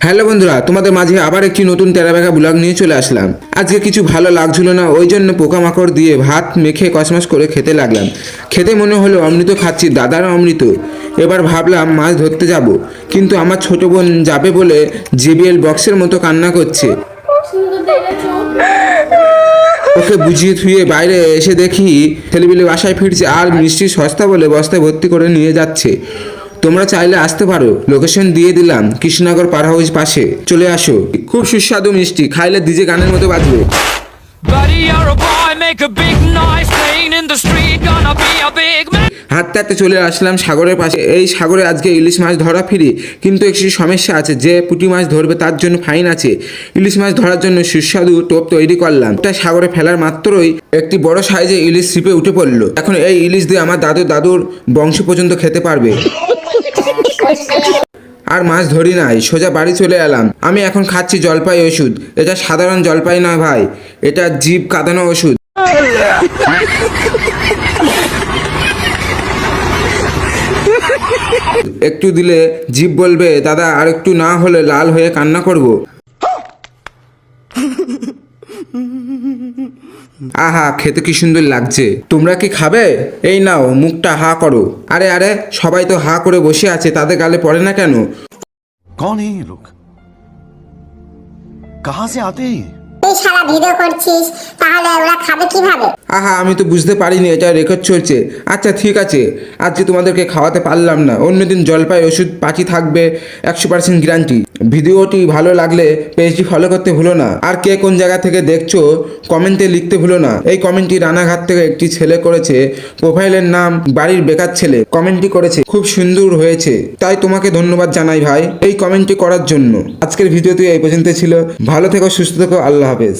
Hello বন্ধুরা, তোমাদের মাঝে আবার একটি নতুন তেরাবেকা ব্লগ নিয়ে চলে আসলাম। আজকে কিছু ভালো লাগছিল না, ওই জন্য পোকামাকড় দিয়ে ভাত মেখে কসমস করে খেতে লাগলাম। খেতে মনে হলো অমৃত খাচ্ছি, দাদার অমৃত। এবার ভাবলাম মাছ ধরতে যাব, কিন্তু আমার ছোট বোন যাবে বলে জেবিএল বক্সের মতো কান্না করছে। ওকে বুঝিয়ে থুয়ে বাইরে এসে দেখি ছেলেপিলে বাসায় ফিরছে আর মিষ্টি সস্তা বলে বস্তায় ভর্তি করে নিয়ে যাচ্ছে। তোমরা চাইলে আসতে পারো, লোকেশন দিয়ে দিলাম, কৃষ্ণনগর পার হাউস পাশে। চলে আসো, খুব সুস্বাদু মিষ্টি, খাইলে ডিজে গানের মতো বাজবে। Buddy, you're a boy, make a big noise, playing in the street, gonna be a big man. হাঁটতে হাঁটতে চলে আসলাম সাগরের পাশে। এই সাগরে আজকে ইলিশ মাছ ধরা ফ্রি, কিন্তু একটি সমস্যা আছে, যে পুঁটি মাছ ধরবে তার জন্য ফাইন আছে। ইলিশ মাছ ধরার জন্য সুস্বাদু টোপ তৈরি করলাম। এটা সাগরে ফেলার মাত্রই একটি বড় সাইজে ইলিশ ছিপে উঠে পড়লো। এখন এই ইলিশ দিয়ে আমার দাদুর বংশ পর্যন্ত খেতে পারবে। আর মাছ ধরি নাই, সোজা বাড়ি চলে এলাম। আমি এখন খাচ্ছি জলপাই ওষুধ। এটা সাধারণ জলপাই নয় ভাই, এটা জিভ কাঁদানো ওষুধ। একটু দিলে জিভ বলবে দাদা আর একটু, না হলে লাল হয়ে কান্না করব। আহা, খেতে কি সুন্দর লাগছে। তোমরা কি খাবে? এই নাও, মুখটা হা করো। আরে আরে, সবাই তো হা করে বসে আছে, তাদের গালে পড়ে না কেন? कौन है ये लोग? कहां से आते हैं? তুই সারা ভিডিও করছিস, তাহলে ওরা খাবে কিভাবে? আহা, আমি তো বুঝতে পারিনি এটা রেকর্ড চলছে। আচ্ছা ঠিক আছে, আজকে তোমাদেরকে খাওয়াতে পারলাম না, অন্যদিন জলপাই ওষুধ পাঁচি থাকবে, 100% গ্যারান্টি। ভিডিওটি ভালো লাগলে পেজটি ফলো করতে ভুলো না। আর কে কোন জায়গা থেকে দেখছো কমেন্টে লিখতে ভুলো না। এই কমেন্টটি রানাঘাট থেকে একটি ছেলে করেছে, প্রোফাইলের নাম বাড়ির বেকার ছেলে। কমেন্টটি করেছে খুব সুন্দর হয়েছে, তাই তোমাকে ধন্যবাদ জানাই ভাই এই কমেন্টটি করার জন্য। আজকের ভিডিওটি এই পর্যন্ত ছিল। ভালো থেকো, সুস্থ থেকো, আল্লাহ হাফেজ।